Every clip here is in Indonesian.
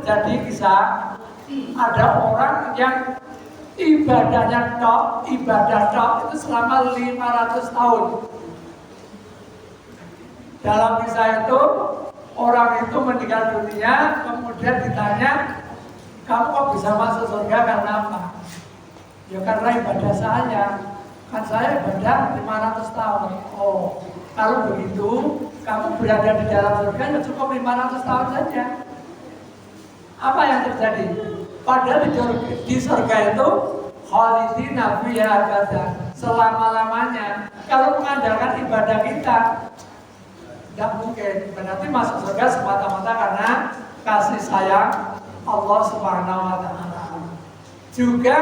terjadi kisah ada orang yang ibadah tok itu selama 500 tahun. Dalam kisah itu orang itu meninggal dunia, kemudian ditanya, kamu kok bisa masuk surga karena apa? Ya karena ibadah saya. Kan saya ibadah 500 tahun. Oh, kalau begitu kamu berada di dalam surga ya cukup 500 tahun saja. Apa yang terjadi? Padahal di surga itu khalidina fiha abadan, selama-lamanya. Kalau mengandalkan ibadah kita tidak mungkin. Berarti masuk surga semata-mata karena kasih sayang Allah Subhanahu wa Ta'ala. Juga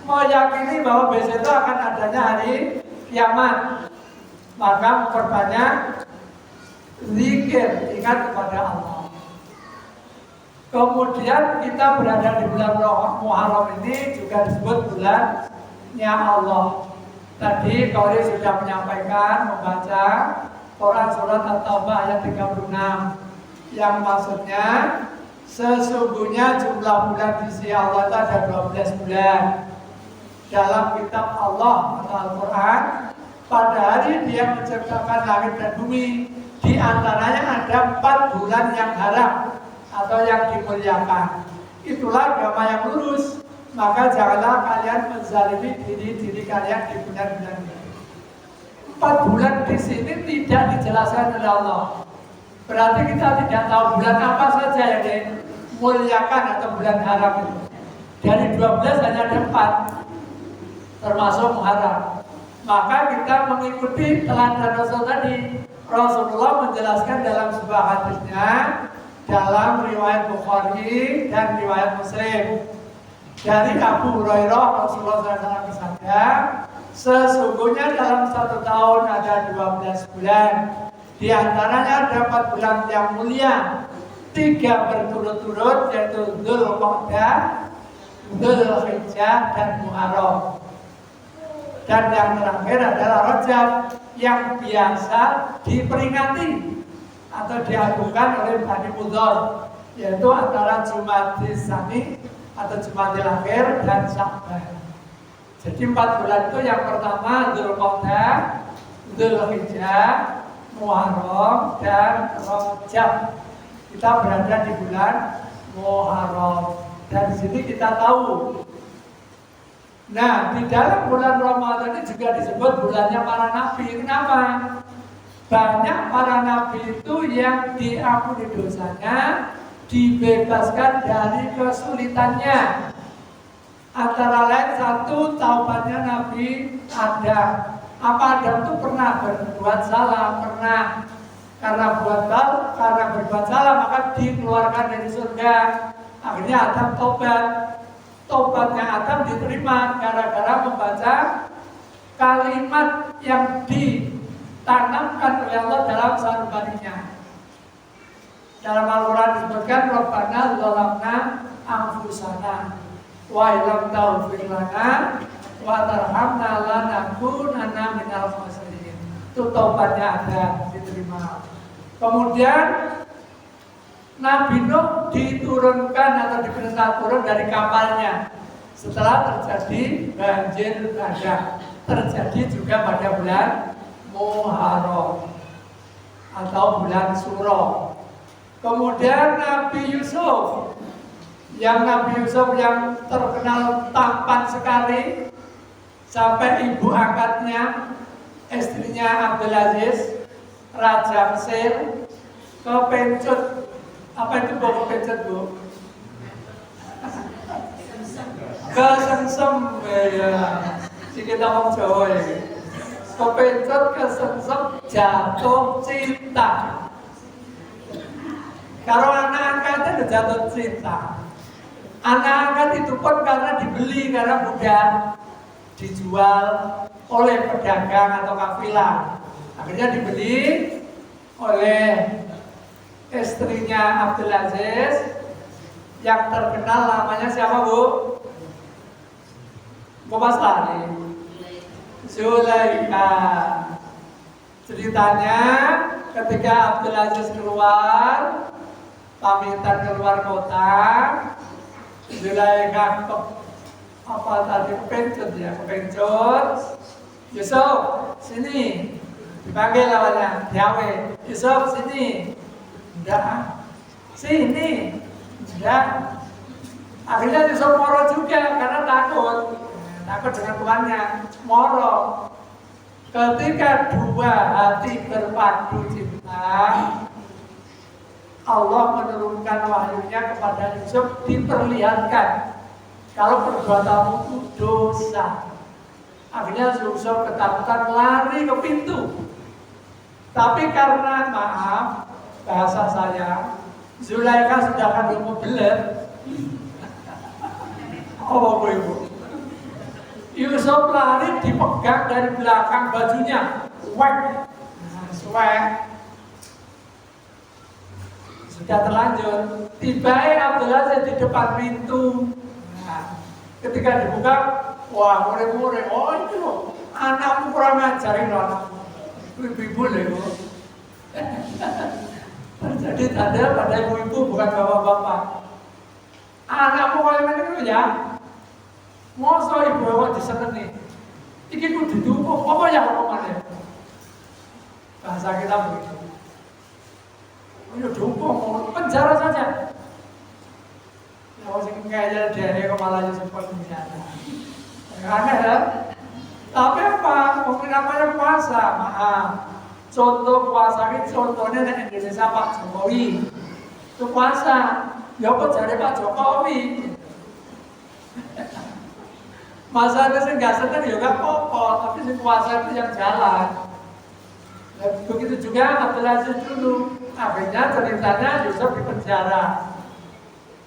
meyakini bahwa besok itu akan adanya hari kiamat, maka memperbanyak zikir, ingat kepada Allah. Kemudian kita berada di bulan Muharram ini juga disebut bulannya Allah. Tadi Qauri sudah menyampaikan, membaca Quran surat At-Taubah ayat 36 yang maksudnya sesungguhnya jumlah bulan di sisi Allah itu ada 12 bulan. Dalam kitab Allah atau Al-Quran, pada hari Dia menciptakan langit dan bumi, di antaranya ada 4 bulan yang haram atau yang dimuliakan. Itulah agama yang lurus. Maka janganlah kalian menzalimi diri kalian di bulan-bulan ini. 4 bulan di sini tidak dijelaskan oleh Allah. Berarti kita tidak tahu bulan apa saja yang dimuliakan atau bulan haram itu. Dari 12 hanya ada 4, termasuk Muharram. Maka kita mengikuti teladan Rasul tadi. Rasulullah menjelaskan dalam sebuah hadisnya, dalam riwayat Bukhari dan riwayat Muslim, dari Abu Hurairah, Rasulullah SAW bersabda, sesungguhnya dalam 1 tahun ada 12 bulan. Di antaranya ada 4 bulan yang mulia, 3 berturut-turut, yaitu Dzulqa'dah, Dzulhijjah, dan Muharram. Dan yang terakhir adalah Rajab, yang biasa diperingati atau diadukan oleh Bani Mudhar, yaitu antara Jumadil Tsani atau Jumadil Akhir dan Sya'ban. Jadi 4 bulan itu yang pertama Dzulqa'dah, Dzulhijjah, Muharram, dan Rajab. Kita berada di bulan Muharram. Dan di sini kita tahu. Nah, di dalam bulan Ramadan ini juga disebut bulannya para nabi. Kenapa? Banyak para nabi itu yang diampuni dosanya, dibebaskan dari kesulitannya. Antara lain satu taubatnya Nabi Adam. Apa Adam itu pernah berbuat salah? Pernah. Karena berbuat salah maka dikeluarkan dari surga. Akhirnya Adam tobat. Tobatnya Adam diterima gara-gara membaca kalimat yang ditanamkan oleh Allah dalam sanubarinya. Dalam Al-Quran disebutkan Rabbana dzalamna anfusana wa illam taghfir lana wa tarhamna lanakunanna minal khasirin. Itu taubatnya ada diterima. Kemudian Nabi Nuh diturunkan atau diperintah turun dari kapalnya setelah terjadi banjir bandang. Terjadi juga pada bulan Muharram atau bulan Suro. Kemudian Nabi Yusuf yang terkenal tampan sekali, sampai ibu angkatnya, istrinya Abdul Aziz, Raja Mesir, kepencut. Apa itu Bu kepencut, Bu? Kesengsem, ya. Si kita ngomong Jawa ya. Kepencut, kesengsem, jatuh cinta. Kalau anak angkatnya udah jatuh cinta. Anak angkat itu pun karena dibeli, karena mudah dijual oleh pedagang atau kafilah. Akhirnya dibeli oleh istrinya Abdul Aziz yang terkenal namanya siapa, Bu? Bu Maslani, Zulaikha. Ceritanya ketika Abdul Aziz keluar, pamitan keluar kota, Zulaikha apa tadi kepencut ya, kepencut. Yusuf, sini. Dipanggil lawannya, Yawe. Yusuf, sini. Enggak. Sini. Enggak. Akhirnya Yusuf moro juga karena takut. Takut dengan tuannya. Moro. Ketika dua hati berpadu cinta, Allah menurunkan wahyunya kepada Yusuf, diperlihatkan kalau perbuatanmu itu dosa. Akhirnya Yusuf ketakutan lari ke pintu. Tapi karena maaf, bahasa saya, Zulaikha sudah kandung belet. Oh ibu. Yusuf lari dipegang dari belakang bajunya. Wek. Swek. Sudah terlanjur. Tiba-tiba Abdul Aziz di depan pintu. Nah, ketika dibuka, wah, murid-murid, oh itu loh, anakmu kurang ngajarin loh anakmu. Ibu-ibu loh. Terjadi tanda pada ibu-ibu, bukan bapak-bapak. Anakmu kalau ini ya, masa ibu awak diseneni. Iki ku didukung, apa ya omongannya? Bahasa kita begitu. Ini dukung, penjara saja. Kalau sing kaya dia kok malah sempat penjara. Aneh ya. Tapi apa? Mungkin namanya puasa. Maaf. Contoh puasa ini contohnya di Indonesia Pak Jokowi. Itu puasa. Ya apa jadi Pak Jokowi? Masa itu sih nggak seneng ya nggak apa-apa. Tapi si puasa itu yang jalan. Dan begitu juga Abdul Aziz dulu. Akhirnya ceritanya Yusuf di penjara.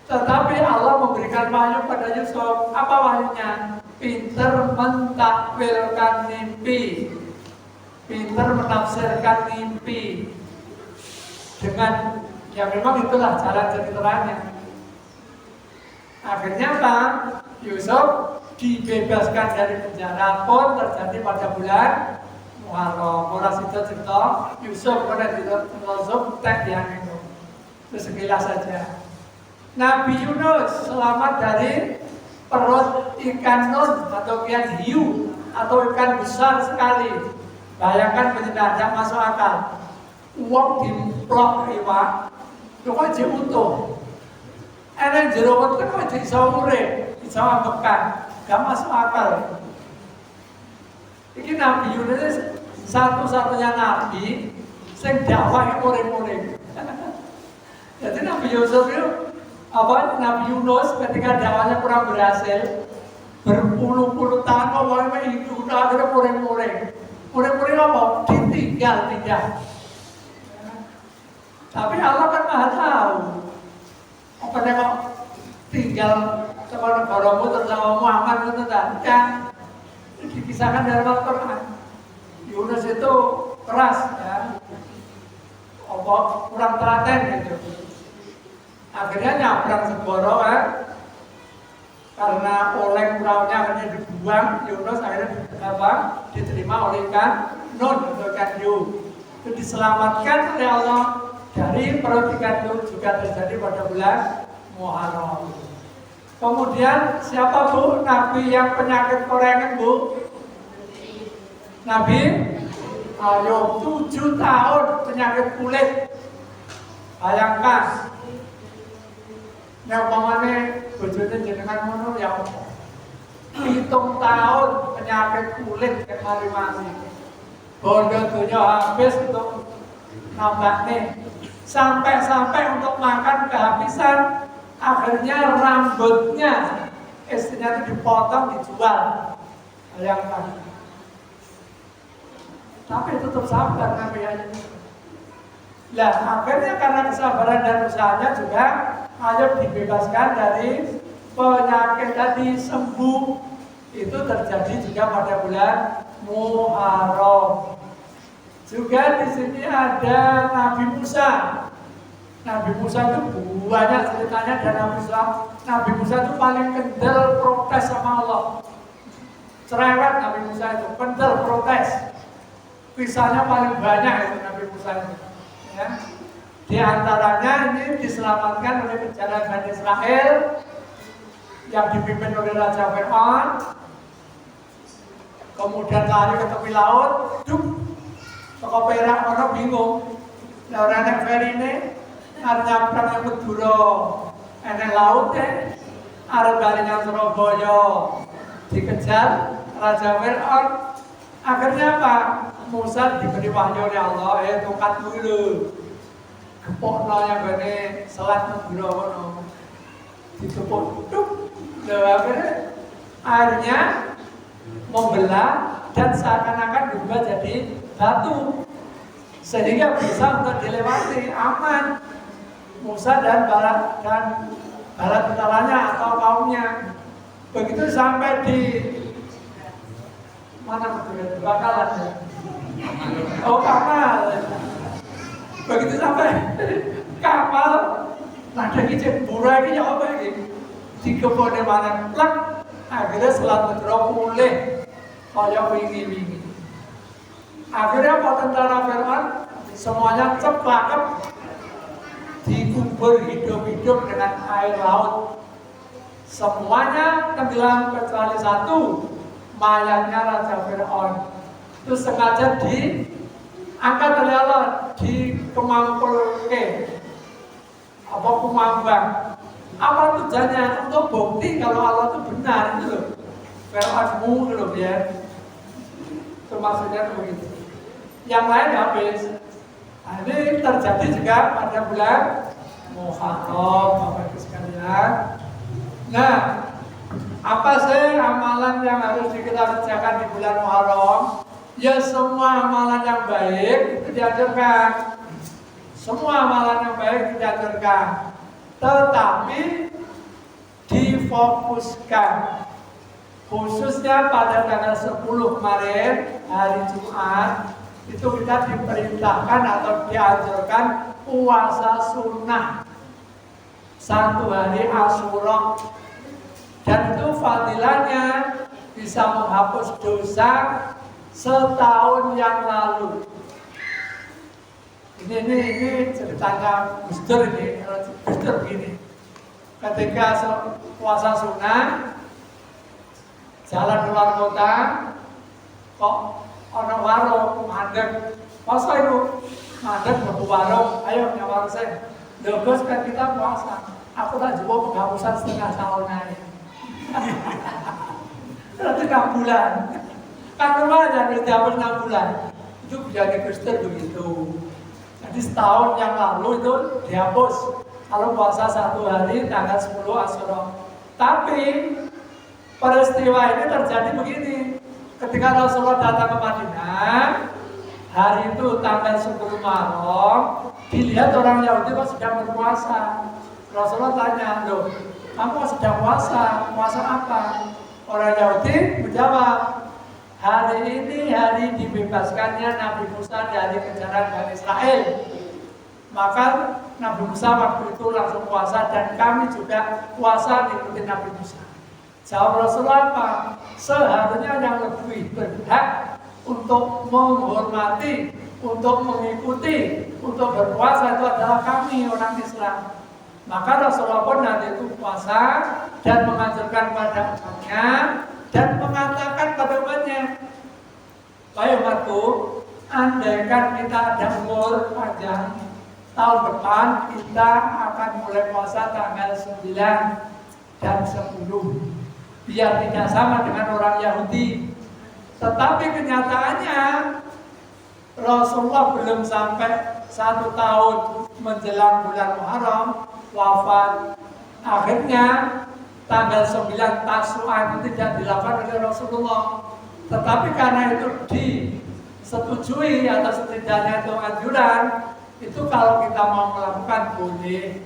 Tetapi Allah memberikan wahyu pada Yusuf. Apa wahyunya? Pinter mentakwilkan mimpi, pinter menafsirkan mimpi. Dengan ya memang itulah jalan ceritanya. Akhirnya apa? Yusuf dibebaskan dari penjara pun terjadi pada bulan Muharram. Orang itu cerita Yusuf pada Yusuf tek yang itu. Itu sekilas saja. Nabi Yunus selamat dari perut ikan nun atau ikan hiu atau ikan besar sekali. Bayangkan tidak masuk akal. Uang dimplok iwak, itu kok jadi utuh. Enak jeruk itu kok jadi urip, bisa ambekan, gak masuk akal. Ini Nabi Yunus satu-satunya nabi sing dakwah urip-urip. Jadi Nabi Yusuf itu Nabi Yunus ketika dakwahnya kurang berhasil, berpuluh-puluh tahun awalnya itu udah akhirnya muring-muring apa? Ditinggal. Tapi Allah kan maha tahu. Apa kok tinggal sekolah negaramu terutama Muhammad itu tidak dikisahkan dalam Al-Quran. Yunus itu keras ya, kurang telaten gitu. Akhirnya nyabrang Segoro kan, karena oleng perahunya akhirnya dibuang. Yunus akhirnya diterima oleh ikan nun atau ikan hiu. Itu diselamatkan oleh Allah dari perut ikan hiu, juga terjadi pada bulan Muharram. Kemudian siapa Bu? Nabi yang penyakit korengan Bu? Nabi Ayub 7 tahun penyakit kulit. Bayangkan. Nah, umpamanya bojone jenengan ngono ya apa? 7 tahun penyakit kulit kayak mari-mari. Bondo dunia habis untuk nambahnya. Sampai untuk makan kehabisan. Akhirnya rambutnya istrinya itu dipotong, dijual. Bayangkan. Tapi tetap sabar Nabi Ayub. Nah, akhirnya karena kesabaran dan usahanya juga Ayub dibebaskan dari penyakit tadi, sembuh. Itu terjadi juga pada bulan Muharram. Juga di sini ada Nabi Musa. Nabi Musa itu banyak ceritanya dan Nabi Musa itu paling kendel protes sama Allah. Cerewet Nabi Musa itu, kendel protes. Kisahnya paling banyak itu Nabi Musa itu. Ya. Di antaranya ini diselamatkan oleh perjalanan Bani Israel yang dipimpin oleh Raja Fir'aun. Kemudian lari ke tepi laut, toko perak orang bingung. Nah, orang yang feri ini artinya perang yang Madura, enek laut arep balingan Surabaya dikejar Raja Fir'aun. Akhirnya apa? Musa diberi wahyu oleh Allah, tongkat dulu kepokno yang bane selat Madura kono. Ditepuk akhirnya membelah dan seakan-akan berubah jadi batu sehingga bisa untuk dilewati aman Musa dan bala tentaranya atau kaumnya. Begitu sampai di mana betul Bakalan ya? Oh kapal. Begitu sampai kapal ada kicik burai ini apa ini? Dikepone mana plak, akhirnya selat Madura pulih kaya wingi-wingi. Akhirnya tentara Fir'aun semuanya ceplakep dikubur hidup-hidup dengan air laut. Semuanya tenggelam kecuali satu, mayatnya Raja Fir'aun. Itu sengaja diangkat oleh Allah, dikemangkulke apa kumambang. Apa tujuannya? Untuk bukti kalau Allah itu benar itu loh. Fir'aunmu loh ya. Itu maksudnya begitu. Yang lain habis. Nah, ini terjadi juga pada bulan Muharram, Bapak Ibu sekalian. Nah, apa sih amalan yang harus kita kerjakan di bulan Muharram? Ya semua amalan yang baik itu diajarkan. Semua amalan yang baik diajarkan. Tetapi difokuskan. Khususnya pada tanggal 10 kemarin, hari Jumat, itu kita diperintahkan atau diajarkan puasa sunnah 1 hari Asyura. Dan itu fadilahnya bisa menghapus dosa setahun yang lalu. Ini ceritanya Gus Dur ini, Gus Dur begini. Ketika puasa sunnah, jalan keluar kota, kok ono warung mandek. Masa itu mandek ke warung, ayo nyawar saya. Loh Gus, kan kita puasa. Aku tak coba penghapusan setengah tahun aja. Berarti 6 bulan. Kan rumahnya harus dihapus 6 bulan. Itu bisa Gus Dur begitu. Jadi setahun yang lalu itu dihapus. Kalau puasa 1 hari tanggal 10 Asyura. Tapi peristiwa ini terjadi begini. Ketika Rasulullah datang ke Madinah, hari itu tanggal 10 Muharram, dilihat orang Yahudi kok sedang berpuasa. Rasulullah tanya, loh, kamu sedang puasa? Puasa apa? Orang Yahudi menjawab, hari ini hari dibebaskannya Nabi Musa dari kejaran Bani Israel. Maka Nabi Musa waktu itu langsung puasa dan kami juga puasa mengikuti Nabi Musa. Jawab Rasulullah apa? Seharusnya yang lebih berhak untuk menghormati, untuk mengikuti, untuk berpuasa itu adalah kami orang Islam. Maka Rasulullah pun nanti itu puasa dan mengajarkan pada umatnya dan mengatakan pada umatnya, baik umatku, andaikan kita ada umur panjang, tahun depan kita akan mulai puasa tanggal 9 dan 10. Biar tidak sama dengan orang Yahudi. Tetapi kenyataannya Rasulullah belum sampai 1 tahun menjelang bulan Muharram wafat. Akhirnya tanggal 9 Tasu'a itu tidak dilakukan oleh Rasulullah. Tetapi karena itu disetujui atau setidaknya itu anjuran, itu kalau kita mau melakukan boleh,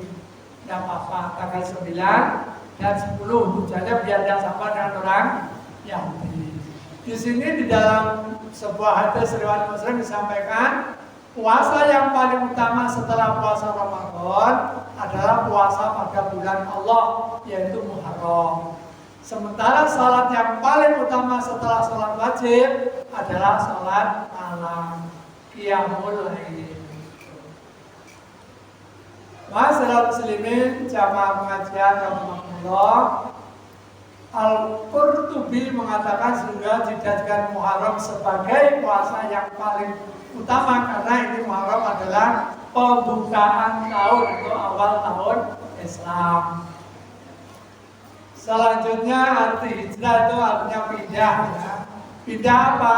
tidak apa-apa. Tanggal 9 dan 10 tujuannya biar tidak sama dengan orang Yahudi. Di sini di dalam sebuah hadis riwayat Muslim disampaikan puasa yang paling utama setelah puasa Ramadan adalah puasa pada bulan Allah, yaitu Muharram. Sementara salat yang paling utama setelah salat wajib adalah salat malam, qiyamul lail. Masyarakat muslimin jamaah pengajian rahimahullah, Al-Qurtubi mengatakan sudah dijadikan Muharram sebagai puasa yang paling utama karena ini Muharram adalah pembukaan tahun atau awal tahun Islam. Selanjutnya arti hijrah itu artinya pindah. Ya. Pindah apa?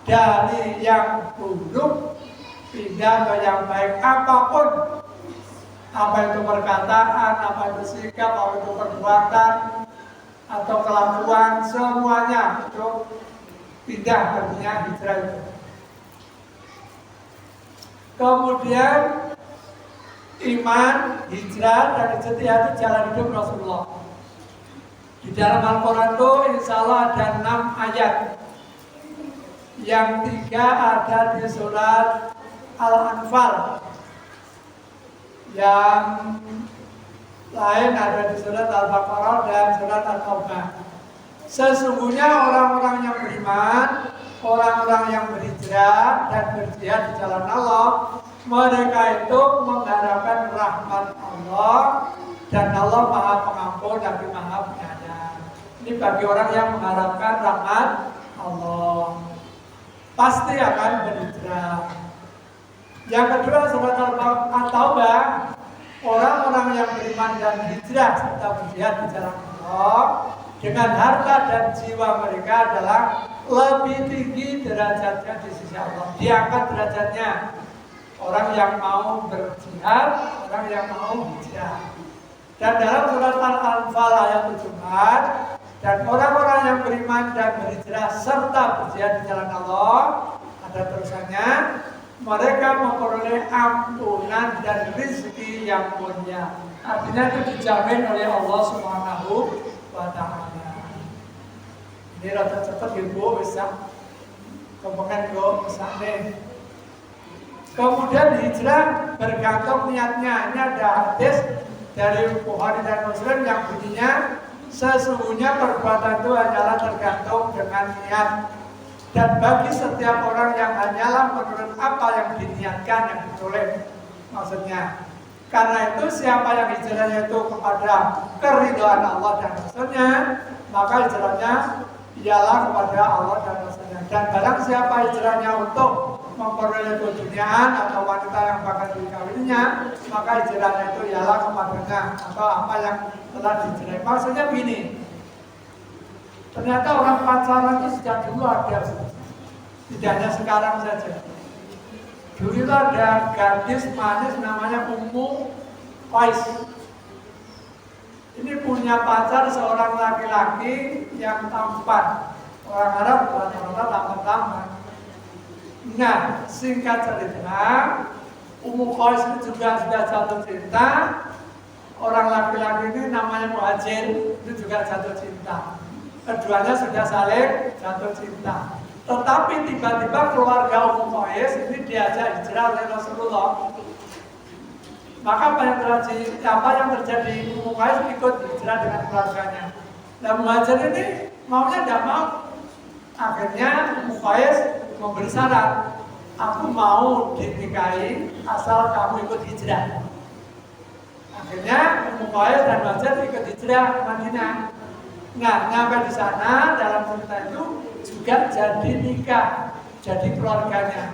Dari yang buruk pindah ke yang baik apapun. Apa itu perkataan, apa itu sikap, apa itu perbuatan, atau kelakuan, semuanya itu pindah artinya hijrah itu. Kemudian iman, hijrah, dan ijtihad itu jalan hidup Rasulullah. Di dalam Al-Quran itu insya Allah ada 6 ayat. Yang 3 ada di surat Al-Anfal. Yang lain ada di surat Al-Baqarah dan surat Al-Taubah. Sesungguhnya orang-orang yang beriman, orang-orang yang berhijrah dan berjihad di jalan Allah, mereka itu mengharapkan rahmat Allah dan Allah Maha Pengampun dan Maha Penyayang. Ini bagi orang yang mengharapkan rahmat Allah, pasti akan berhijrah. Yang kedua surat Al-Taubah, orang-orang yang beriman dan hijrah serta berjihad di jalan Allah dengan harta dan jiwa mereka adalah lebih tinggi derajatnya di sisi Allah. Diangkat derajatnya orang yang mau berjihad, orang yang mau hijrah. Dan dalam surat Al-Anfal ayat 74, dan orang-orang yang beriman dan berhijrah serta berjihad di jalan Allah, ada terusannya, mereka memperoleh ampunan dan rezeki yang mulia. Artinya itu dijamin oleh Allah Subhanahu wa Ta'ala. Ini rada cepat ibu bisa kemudian go misalnya. Kemudian hijrah bergantung niatnya. Ini ada hadis dari Bukhari dan Muslim yang bunyinya, sesungguhnya perbuatan itu hanyalah tergantung dengan niat. Dan bagi setiap orang yang hanyalah menurut apa yang diniatkan yang ditulis. Maksudnya, karena itu siapa yang hijrahnya itu kepada keridhaan Allah dan Rasulnya, maka hijrahnya ialah kepada Allah dan Rasulnya. Dan barang siapa hijrahnya untuk memperoleh keduniaan atau wanita yang bakal dikawininya, maka hijrahnya itu ialah kepadanya atau apa yang telah dihijrahi. Maksudnya begini, ternyata orang pacaran itu sejak dulu ada, tidak hanya sekarang saja. Dulu itu ada gadis manis namanya Ummu Qais. Ini punya pacar seorang laki-laki yang tampan. Orang Arab rata-rata tampan-tampan. Nah, singkat cerita, Ummu Qais itu juga sudah jatuh cinta. Orang laki-laki ini namanya Muhajir, itu juga jatuh cinta. Keduanya sudah saling jatuh cinta. Tetapi tiba-tiba keluarga Ummu Qais ini diajak hijrah oleh Rasulullah. Maka apa yang terjadi? Ummu Qais ikut hijrah dengan keluarganya. Nah, Muhajir ini maunya tidak mau. Akhirnya Ummu Qais memberi syarat, aku mau dinikahi asal kamu ikut hijrah. Akhirnya Ummu Qais dan Muhajir ikut hijrah ke Madinah. Nah, nyampe di sana dalam cerita itu juga jadi nikah, jadi keluarganya.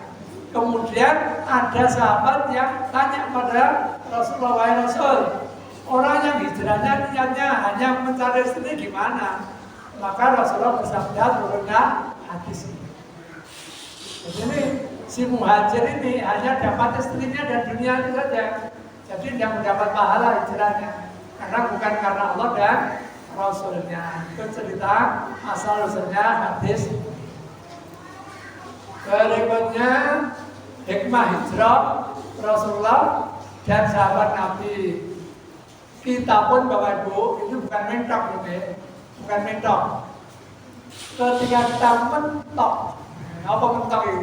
Kemudian ada sahabat yang tanya pada Rasulullah, wahai Rasul, orang yang hijrahnya niatnya hanya mencari istri gimana? Maka Rasulullah bersabda turunlah hadis ini. Jadi si Muhajir ini hanya dapat istrinya dan dunia itu saja. Jadi dia mendapat pahala hijrahnya karena bukan karena Allah dan Rasulnya. Itu cerita asal usulnya hadis. Berikutnya hikmah hijrah Rasulullah dan sahabat Nabi. Kita pun Bapak Ibu itu bukan mentok, bukan mentok. Ketika kita mentok, apa mentok itu?